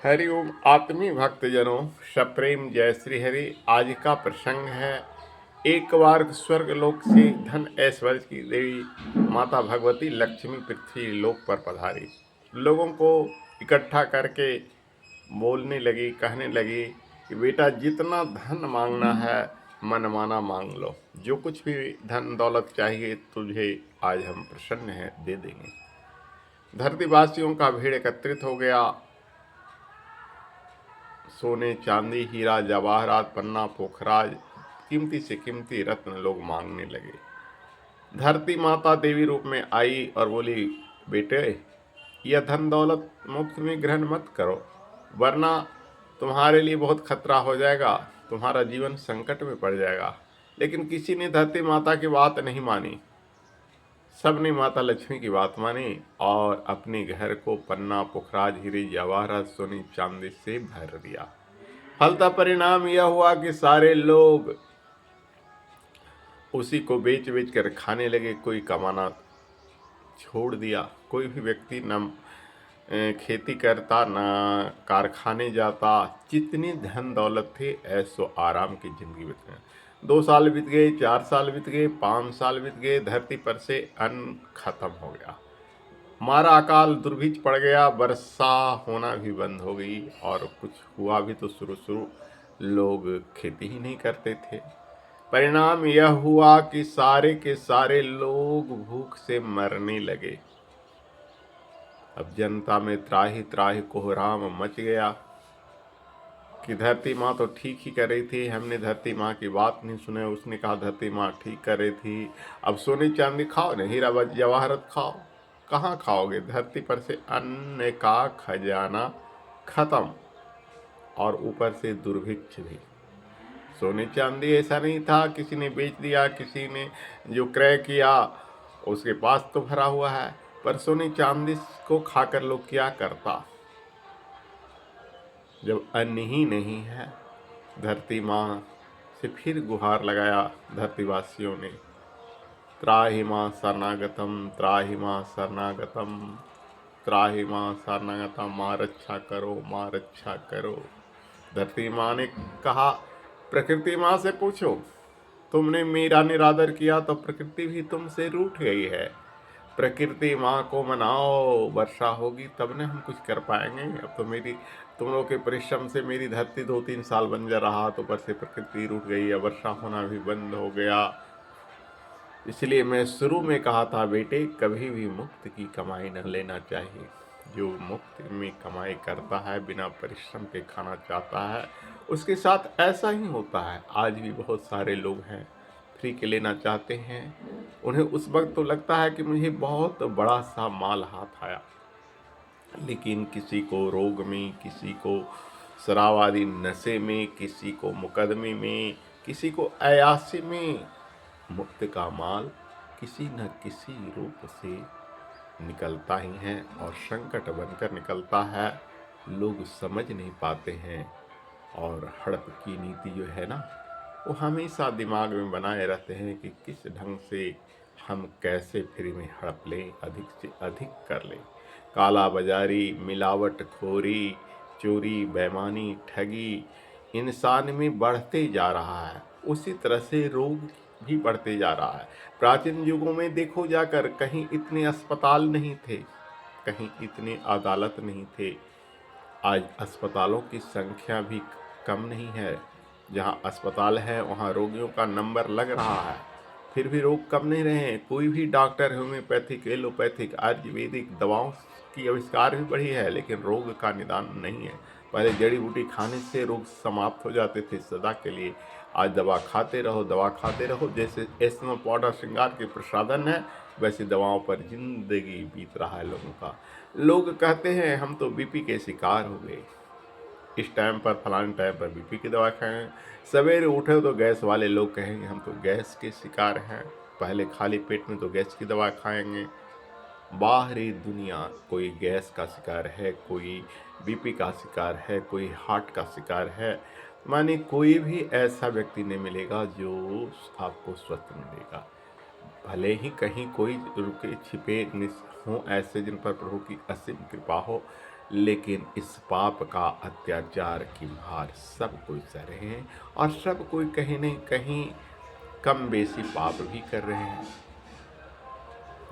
हरिओम आत्मी भक्तजनों, सप्रेम जय श्री हरि। आज का प्रसंग है, एक बार स्वर्ग लोक से धन ऐश्वर्य की देवी माता भगवती लक्ष्मी पृथ्वी लोक पर पधारी। लोगों को इकट्ठा करके बोलने लगी, कहने लगी कि बेटा जितना धन मांगना है मनमाना मांग लो, जो कुछ भी धन दौलत चाहिए तुझे आज हम प्रसन्न हैं दे देंगे। धरतीवासियों का भीड़ एकत्रित हो गया। सोने चांदी हीरा जवाहरात पन्ना पोखराज कीमती से कीमती रत्न लोग मांगने लगे। धरती माता देवी रूप में आई और बोली, बेटे यह धन दौलत मुफ्त में ग्रहण मत करो, वरना तुम्हारे लिए बहुत खतरा हो जाएगा, तुम्हारा जीवन संकट में पड़ जाएगा। लेकिन किसी ने धरती माता की बात नहीं मानी। सबने माता लक्ष्मी की बात मानी और अपने घर को पन्ना पोखराज हीरे जवाहरात सोने चांदी से भर दिया। फलता परिणाम यह हुआ कि सारे लोग उसी को बेच बेच कर खाने लगे। कोई कमाना छोड़ दिया, कोई भी व्यक्ति न खेती करता न कारखाने जाता। जितनी धन दौलत थे ऐसो आराम की जिंदगी बीत गई। 2 साल बीत गए, 4 साल बीत गए, 5 साल बीत गए, धरती पर से अन्न खत्म हो गया। मारा अकाल दुर्भिक्ष पड़ गया, वर्षा होना भी बंद हो गई और कुछ हुआ भी तो शुरू लोग खेती ही नहीं करते थे। परिणाम यह हुआ कि सारे के सारे लोग भूख से मरने लगे। अब जनता में त्राहि त्राहि कोहराम मच गया कि धरती माँ तो ठीक ही कर रही थी, हमने धरती माँ की बात नहीं सुने। उसने कहा धरती माँ ठीक कर रही थी, अब सोने चांदी खाओ न, हीरा जवाहरत खाओ। कहाँ खाओगे? धरती पर से अन्न का खजाना खत्म और ऊपर से दुर्भिक्ष भी। सोने चांदी ऐसा नहीं था, किसी ने बेच दिया, किसी ने जो क्रय किया उसके पास तो भरा हुआ है, पर सोने चांदी को खाकर लोग क्या करता जब अन्न ही नहीं है। धरती माँ से फिर गुहार लगाया धरतीवासियों ने, त्राहि माँ शरणागतम, त्राहि माँ शरणागतम, त्राहि माँ शरणागतम, माँ रक्षा करो, माँ रक्षा करो। धरती माँ ने कहा, प्रकृति माँ से पूछो, तुमने मेरा निरादर किया तो प्रकृति भी तुमसे रूठ गई है। प्रकृति माँ को मनाओ, वर्षा होगी तब न हम कुछ कर पाएंगे। अब तो तुम लोग के परिश्रम से मेरी धरती 2-3 साल बंजर रहा, तो ऊपर से प्रकृति रूठ गई है, वर्षा होना भी बंद हो गया। इसलिए मैं शुरू में कहा था बेटे, कभी भी मुफ्त की कमाई न लेना चाहिए। जो मुफ्त में कमाई करता है, बिना परिश्रम के खाना चाहता है, उसके साथ ऐसा ही होता है। आज भी बहुत सारे लोग हैं फ्री के लेना चाहते हैं। उन्हें उस वक्त तो लगता है कि मुझे बहुत बड़ा सा माल हाथ आया, लेकिन किसी को रोग में, किसी को शराब आदि नशे में, किसी को मुकदमे में, किसी को अयासी में मुफ्त का माल किसी न किसी रूप से निकलता ही है और संकट बनकर निकलता है। लोग समझ नहीं पाते हैं और हड़प की नीति जो है ना, वो हमेशा दिमाग में बनाए रहते हैं कि किस ढंग से हम कैसे फ्री में हड़प लें, अधिक से अधिक कर लें। काला बाजारी, मिलावट खोरी, चोरी, बेईमानी, ठगी इंसान में बढ़ते जा रहा है। उसी तरह से रोग भी बढ़ते जा रहा है। प्राचीन युगों में देखो जाकर, कहीं इतने अस्पताल नहीं थे, कहीं इतने अदालत नहीं थे। आज अस्पतालों की संख्या भी कम नहीं है। जहाँ अस्पताल है वहाँ रोगियों का नंबर लग रहा है, फिर भी रोग कम नहीं रहे हैं। कोई भी डॉक्टर होम्योपैथिक, एलोपैथिक, आयुर्वेदिक दवाओं की आविष्कार भी बढ़ी है, लेकिन रोग का निदान नहीं है। पहले जड़ी बूटी खाने से रोग समाप्त हो जाते थे सदा के लिए। आज दवा खाते रहो, दवा खाते रहो। जैसे एस्मा पाउडर श्रृंगार के प्रसाधन है, वैसे दवाओं पर जिंदगी बीत रहा है लोगों का। लोग कहते हैं हम तो बीपी के शिकार हो गए, इस टाइम पर फलाने टाइम पर बीपी की दवा खाएं। सवेरे उठे तो गैस वाले लोग कहेंगे हम तो गैस के शिकार हैं, पहले खाली पेट में तो गैस की दवा खाएंगे। बाहरी दुनिया, कोई गैस का शिकार है, कोई बीपी का शिकार है, कोई हार्ट का शिकार है। माने कोई भी ऐसा व्यक्ति नहीं मिलेगा जो आपको स्वस्थ मिलेगा। भले ही कहीं कोई रुके छिपे हों ऐसे जिन पर प्रभु की असीम कृपा हो, लेकिन इस पाप का अत्याचार की भार सब कोई सह रहे हैं और सब कोई कहीं न कहीं कम बेसी पाप भी कर रहे हैं,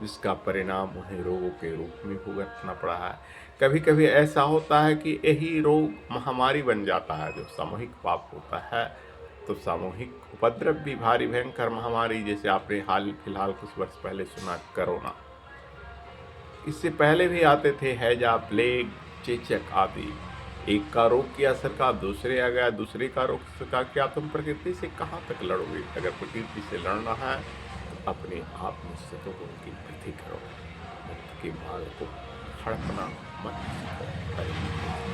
जिसका परिणाम उन्हें रोगों के रूप में भुगतना पड़ा है। कभी कभी ऐसा होता है कि यही रोग महामारी बन जाता है, जो सामूहिक पाप होता है। तो सामूहिक उपद्रव भी भारी भयंकर महामारी, जैसे आपने हाल फिलहाल कुछ वर्ष पहले सुना कोरोना, इससे पहले भी आते थे हैजा, प्लेग, चेचक आदि। एक का रोग किया सरकार, दूसरे आ गया, दूसरे का रोग सरकार। क्या तुम प्रकृति से कहाँ तक लड़ोगे? अगर प्रकृति से लड़ना है तो अपने आप में सतोगुण की वृद्धि करो, मुक्त के मार्ग को हड़पना मत सीखो।